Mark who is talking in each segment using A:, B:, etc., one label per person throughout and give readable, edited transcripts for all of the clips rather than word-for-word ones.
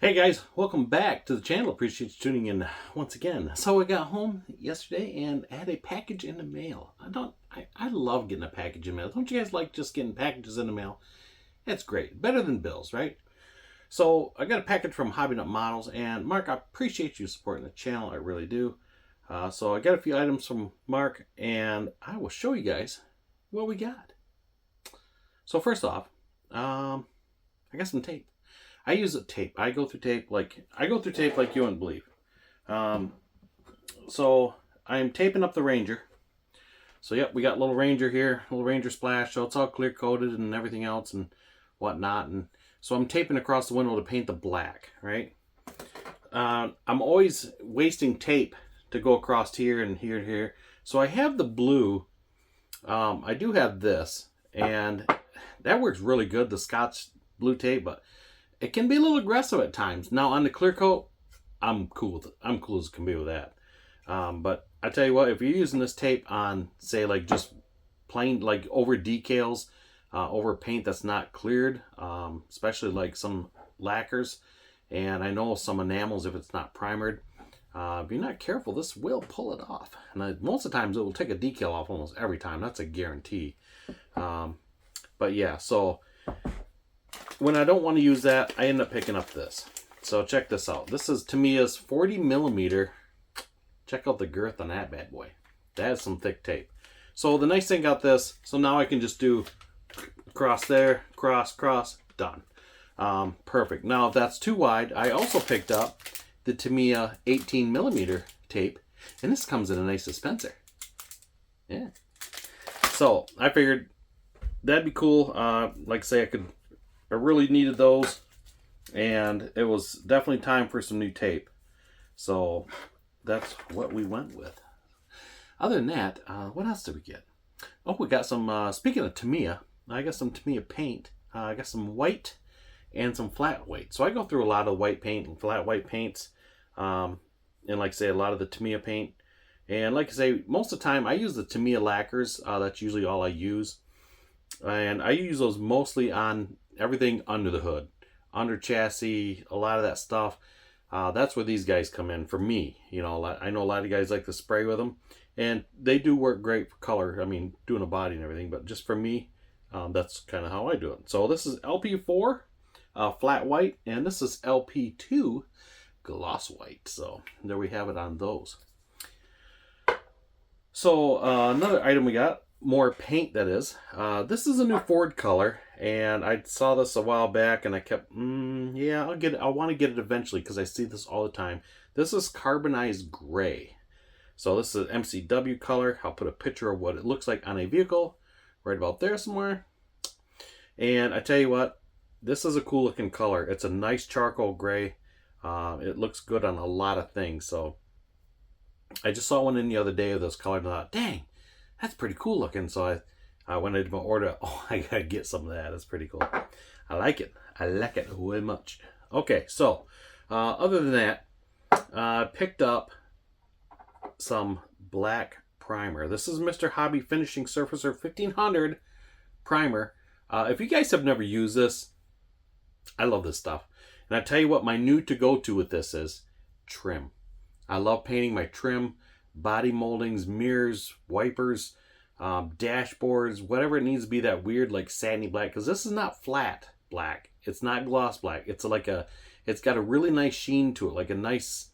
A: Hey guys, welcome back to the channel. Appreciate you tuning in once again. So I got home yesterday and had a package in the mail. I love getting a package in the mail. Don't you guys like just getting packages in the mail? That's great. Better than bills, right? So I got a package from Hobby Nut Models, and Mark, I appreciate you supporting the channel. I really do. So I got a few items from Mark, and I will show you guys what we got. So first off, I got some tape. I use a tape. I go through tape like you wouldn't believe. So I'm taping up the Ranger. So yep, we got little Ranger here, little Ranger splash. So it's all clear coated and everything else and whatnot. And so I'm taping across the window to paint the black, right? I'm always wasting tape to go across here and here and here. So I have the blue. I do have this, and that works really good, the Scotch blue tape, but it can be a little aggressive at times. Now on the clear coat, I'm cool with it. I'm cool as can be with that. But I tell you what, if you're using this tape on, say, like just plain, like over decals, over paint that's not cleared, especially like some lacquers, and I know some enamels, if it's not primered, if you're not careful, this will pull it off. And most of the times it will take a decal off almost every time. That's a guarantee. But yeah, so when I don't want to use that, I end up picking up this. So check this out. This is Tamiya's 40 millimeter. Check out the girth on that bad boy. That is some thick tape. So the nice thing about this, so now I can just do cross there, cross, done. Perfect. Now if that's too wide, I also picked up the Tamiya 18 millimeter tape, and this comes in a nice dispenser. Yeah. So I figured that'd be cool. Like I say, I really needed those, and it was definitely time for some new tape. So that's what we went with. Other than that, what else did we get? Oh, we got some, speaking of Tamiya, I got some Tamiya paint. I got some white and some flat white. So I go through a lot of white paint and flat white paints. And like I say, a lot of the Tamiya paint. And like I say, most of the time I use the Tamiya lacquers. That's usually all I use. And I use those mostly on everything under the hood, under chassis, a lot of that stuff. That's where these guys come in for me. You know, I know a lot of guys like to spray with them, and they do work great for color. I mean, doing a body and everything, but just for me, that's kind of how I do it. So this is LP4 flat white, and this is LP2 gloss white. So there we have it on those. So another item we got, more paint, that is. This is a new Ford color, and I saw this a while back, and I kept, yeah, I'll get it. I want to get it eventually because I see this all the time. This is carbonized gray. So this is MCW color. I'll put a picture of what it looks like on a vehicle right about there somewhere. And I tell you what, this is a cool looking color. It's a nice charcoal gray. It looks good on a lot of things. So I just saw one in the other day of this color, and I thought, dang, that's pretty cool looking. So I went into my order. Oh, I gotta get some of that. That's pretty cool. I like it. I like it way much. Okay, so other than that, I picked up some black primer. This is Mr. Hobby Finishing Surfacer 1500 primer. If you guys have never used this, I love this stuff. And I tell you what, my new to go to with this is trim. I love painting my trim, body moldings, mirrors, wipers, dashboards, whatever it needs to be, that weird like satiny black, because this is not flat black. It's not gloss black. It's like it's got a really nice sheen to it, like a nice,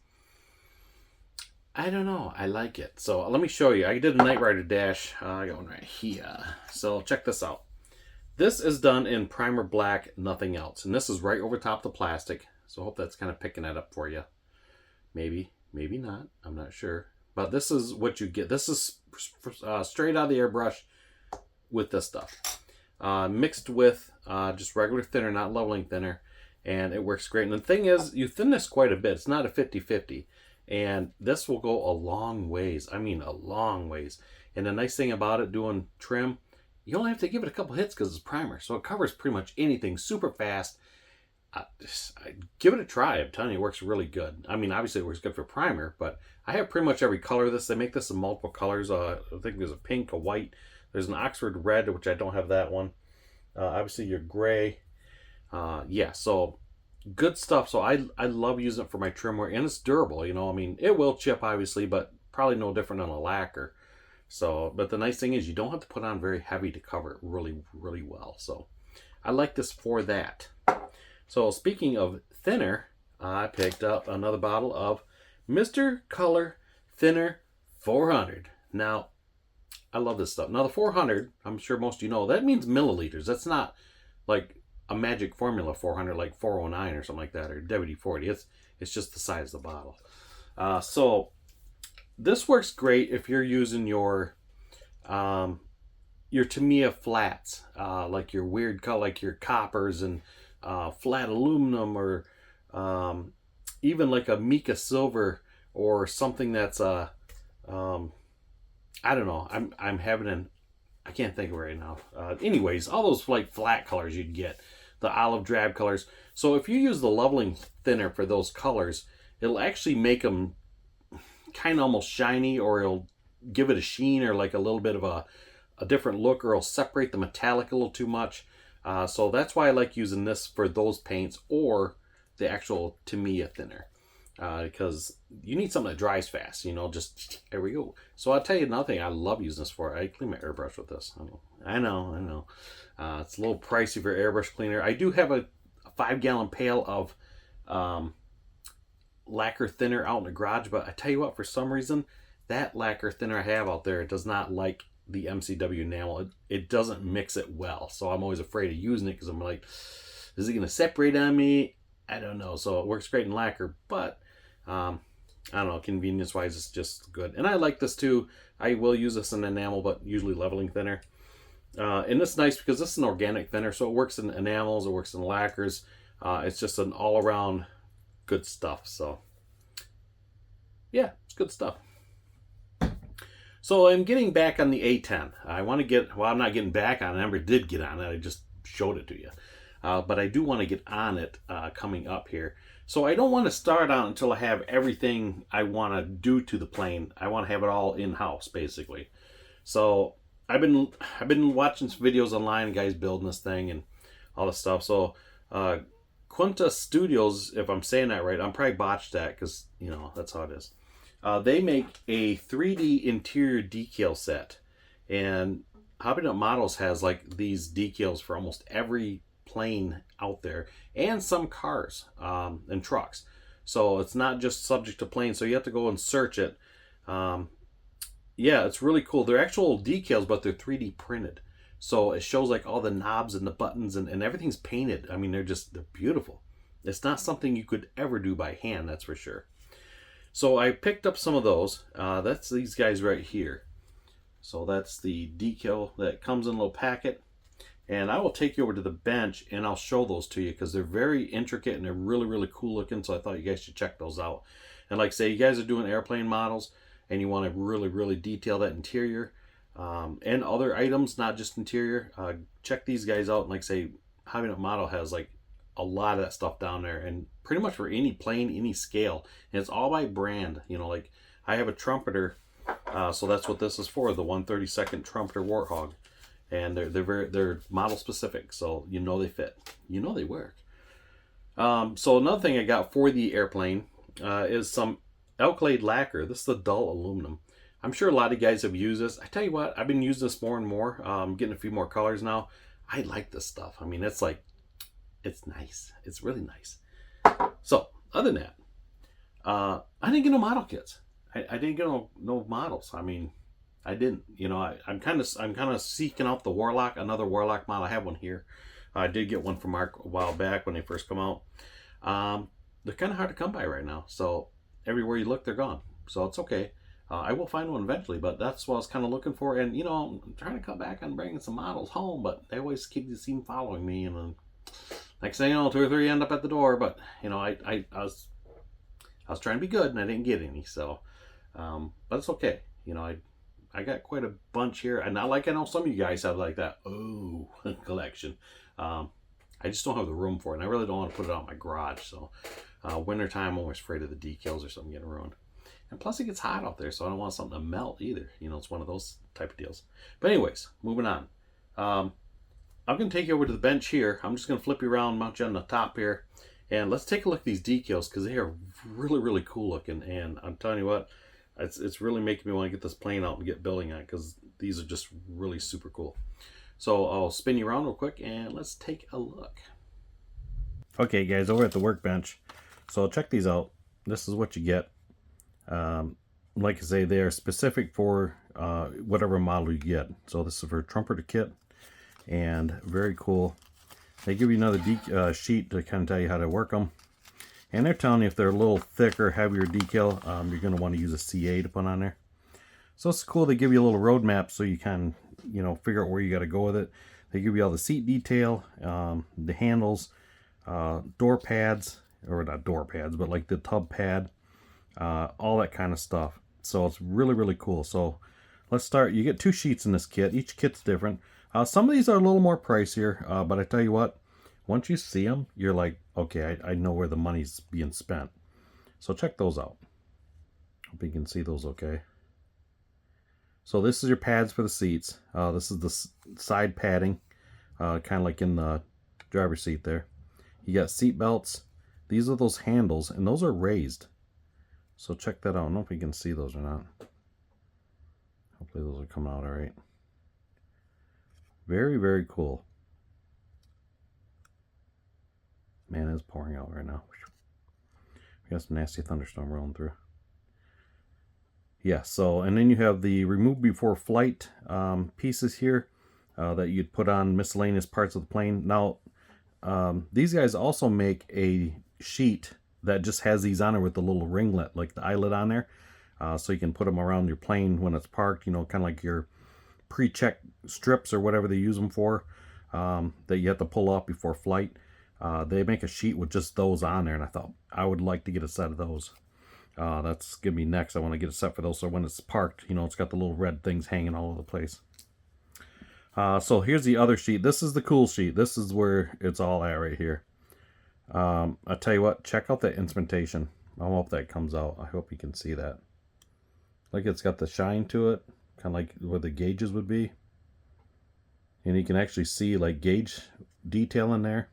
A: I don't know, I like it. So let me show you. I did a Knight Rider dash. I got one right here. So check this out. This is done in primer black, nothing else. And this is right over top the plastic. So I hope that's kind of picking that up for you. Maybe not. I'm not sure. But this is what you get. This is straight out of the airbrush with this stuff. Mixed with just regular thinner, not leveling thinner. And it works great. And the thing is, you thin this quite a bit. It's not a 50-50. And this will go a long ways. I mean, a long ways. And the nice thing about it, doing trim, you only have to give it a couple hits because it's primer. So it covers pretty much anything super fast. Give it a try. I'm telling you, it works really good. I mean, obviously it works good for primer, but I have pretty much every color of this. They make this in multiple colors. I think there's a pink, a white. There's an Oxford red, which I don't have that one. Obviously your gray. Yeah, so good stuff. So I love using it for my trimwear, and it's durable. You know, I mean, it will chip obviously, but probably no different than a lacquer. So, but the nice thing is you don't have to put on very heavy to cover it really well. So I like this for that. So speaking of thinner, I picked up another bottle of Mr. Color Thinner 400. Now, I love this stuff. Now the 400, I'm sure most of you know, that means milliliters. That's not like a magic formula 400 like 409 or something like that, or WD-40. It's just the size of the bottle. So this works great if you're using your Tamiya flats, like your weird color, like your coppers and flat aluminum, or even like a mica silver, or something that's I don't know. I'm having I can't think of it right now. Anyways, all those like flat colors you'd get, the olive drab colors. So if you use the leveling thinner for those colors, it'll actually make them kind of almost shiny, or it'll give it a sheen, or like a little bit of a different look, or it'll separate the metallic a little too much. So that's why I like using this for those paints, or the actual Tamiya thinner. Because you need something that dries fast, you know, just, there we go. So I'll tell you another thing I love using this for. I clean my airbrush with this. I know. It's a little pricey for airbrush cleaner. I do have a 5-gallon pail of lacquer thinner out in the garage, but I tell you what, for some reason, that lacquer thinner I have out there does not like the MCW enamel. It doesn't mix it well, so I'm always afraid of using it, because I'm like, is it going to separate on me? I don't know. So it works great in lacquer, but I don't know, convenience wise it's just good. And I like this too. I will use this in enamel, but usually leveling thinner. And it's nice because this is an organic thinner, so it works in enamels, it works in lacquers. It's just an all-around good stuff. So yeah, it's good stuff. So I'm getting back on the A10. I want to get, well, I'm not getting back on it. I never did get on it. I just showed it to you. But I do want to get on it coming up here. So I don't want to start on until I have everything I want to do to the plane. I want to have it all in-house, basically. So I've been watching some videos online, guys building this thing and all this stuff. So Quinta Studios, if I'm saying that right, I'm probably botched that, because, you know, that's how it is. They make a 3D interior decal set. And Hobby Nut Models has like these decals for almost every plane out there, and some cars and trucks. So it's not just subject to planes, so you have to go and search it. Yeah, it's really cool. They're actual decals, but they're 3D printed, so it shows like all the knobs and the buttons, and everything's painted. I mean, they're beautiful. It's not something you could ever do by hand, that's for sure. So I picked up some of those. That's these guys right here. So that's the decal that comes in a little packet. And I will take you over to the bench and I'll show those to you, because they're very intricate and they're really cool looking. So I thought you guys should check those out. And like I say, you guys are doing airplane models and you want to really detail that interior and other items, not just interior. Check these guys out. And like I say, Hobby Nut Model has like a lot of that stuff down there, and pretty much for any plane, any scale. And it's all by brand. You know, like I have a trumpeter, so that's what this is for, the 1/32 trumpeter Warthog. And they're model specific, so you know they fit, you know they work. So another thing I got for the airplane is some alkylate lacquer. This is the dull aluminum. I'm sure a lot of you guys have used this. I tell you what, I've been using this more and more. Getting a few more colors now. I like this stuff. I mean, it's like, it's nice. It's really nice. So other than that, I didn't get no model kits. I didn't get no models. I mean, I didn't, you know, I'm kind of seeking out the Warlock, another Warlock model. I have one here. I did get one from Mark a while back when they first come out. They're kind of hard to come by right now. So everywhere you look, they're gone. So it's okay. I will find one eventually, but that's what I was kind of looking for. And, you know, I'm trying to cut back on bringing some models home, but they always seem following me. And next thing you know, 2 or 3 end up at the door. But, you know, I was trying to be good and I didn't get any. So, but it's okay. You know, I got quite a bunch here, and not like I know some of you guys have like that collection. I just don't have the room for it, and I really don't want to put it out in my garage. So wintertime, I'm always afraid of the decals or something getting ruined. And plus it gets hot out there, so I don't want something to melt either. You know, it's one of those type of deals. But anyways, moving on. I'm going to take you over to the bench here. I'm just going to flip you around, mount you on the top here, And let's take a look at these decals because they are really, really cool looking. And I'm telling you what, it's really making me want to get this plane out and get building on it because these are just really super cool. So I'll spin you around real quick and let's take a look. Okay guys, over at the workbench. So check these out. This is what you get. Like I say, they are specific for whatever model you get. So this is for trumpeter kit, and very cool. They give you another sheet to kind of tell you how to work them. And they're telling you if they're a little thicker, heavier decal, you're going to want to use a CA to put on there. So it's cool. They give you a little roadmap so you can, figure out where you got to go with it. They give you all the seat detail, the handles, door pads, or not door pads, but like the tub pad, all that kind of stuff. So it's really, really cool. So let's start. You get 2 sheets in this kit. Each kit's different. Some of these are a little more pricier, but I tell you what, once you see them, you're like, okay, I know where the money's being spent. So check those out. Hope you can see those okay. So this is your pads for the seats. This is the side padding, kind of like in the driver's seat there. You got seat belts. These are those handles, and those are raised. So check that out. I don't know if you can see those or not. Hopefully those are coming out all right. Very, very cool. Man, it's pouring out right now. We got some nasty thunderstorm rolling through. Yeah, so, and then you have the remove before flight pieces here that you'd put on miscellaneous parts of the plane. Now, these guys also make a sheet that just has these on there with the little ringlet, like the eyelet on there. So you can put them around your plane when it's parked, kind of like your pre-check strips or whatever they use them for, that you have to pull off before flight. They make a sheet with just those on there, and I thought I would like to get a set of those. That's gonna be next. I want to get a set for those so when it's parked, it's got the little red things hanging all over the place. So here's the other sheet. This is the cool sheet. This is where it's all at right here. I tell you what, check out that instrumentation. I hope that comes out. I hope you can see that. Like, it's got the shine to it, kind of like where the gauges would be. And you can actually see like gauge detail in there.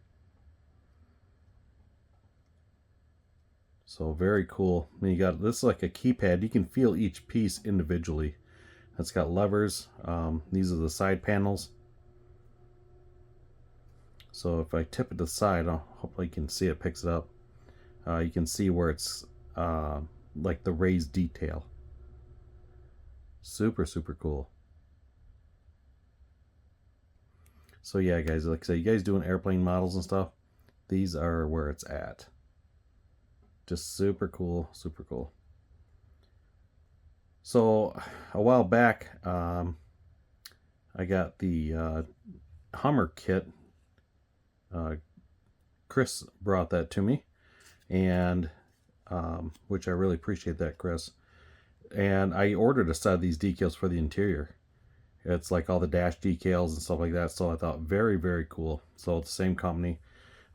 A: So very cool. And you got this is like a keypad. You can feel each piece individually. It's got levers. These are the side panels. So if I tip it to the side, hopefully you can see it picks it up. You can see where it's like the raised detail. Super, super cool. So yeah, guys, like I say, you guys doing airplane models and stuff, these are where it's at. Just super cool, super cool. So a while back, I got the Hummer kit. Chris brought that to me, and which I really appreciate that, Chris. And I ordered a set of these decals for the interior. It's like all the dash decals and stuff like that. So I thought very, very cool. So it's the same company.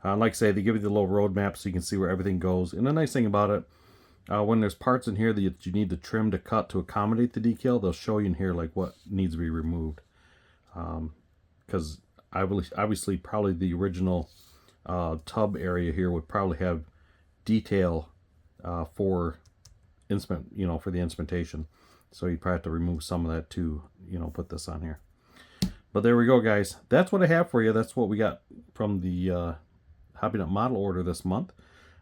A: Like I say, they give you the little roadmap so you can see where everything goes. And the nice thing about it, when there's parts in here that you need to trim to cut to accommodate the decal, they'll show you in here like what needs to be removed. Because obviously probably the original tub area here would probably have detail for for the instrumentation. So you probably have to remove some of that to put this on here. But there we go, guys. That's what I have for you. That's what we got from the Hobby Nut model order this month.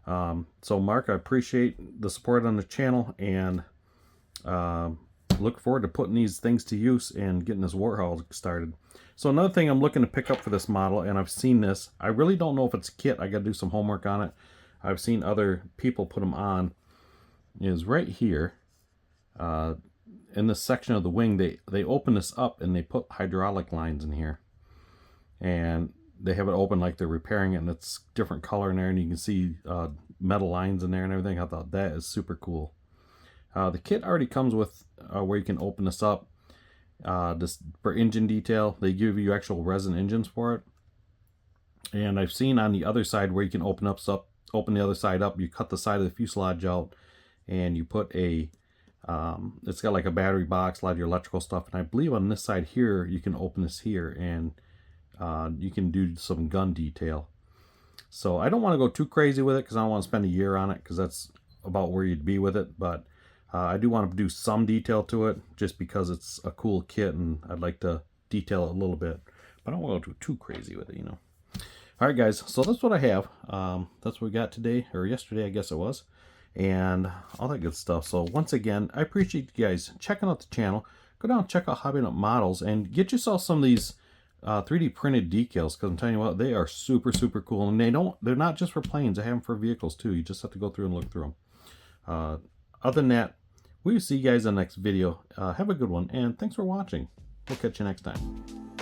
A: So Mark, I appreciate the support on the channel, and look forward to putting these things to use and getting this Warhol started. So another thing I'm looking to pick up for this model, and I've seen this, I really don't know if it's a kit. I got to do some homework on it. I've seen other people put them on. Is right here in this section of the wing. They open this up and they put hydraulic lines in here, and they have it open like they're repairing it, and it's different color in there, and you can see metal lines in there and everything. I thought that is super cool. The kit already comes with where you can open this up. This for engine detail. They give you actual resin engines for it, and I've seen on the other side where you can open the other side up. You cut the side of the fuselage out, and you put a it's got like a battery box, a lot of your electrical stuff. And I believe on this side here you can open this here, and you can do some gun detail. So I don't want to go too crazy with it because I don't want to spend a year on it, because that's about where you'd be with it. But I do want to do some detail to it just because it's a cool kit and I'd like to detail it a little bit. But I don't want to go too crazy with it, you know. All right, guys, so that's what I have. That's what we got today, or yesterday, I guess it was, and all that good stuff. So once again, I appreciate you guys checking out the channel. Go down and check out Hobby Nut Models and get yourself some of these 3D printed decals, because I'm telling you what, they are super, super cool. And they're not just for planes. I have them for vehicles too. You just have to go through and look through them. Other than that, we'll see you guys in the next video. Have a good one, and thanks for watching. We'll catch you next time.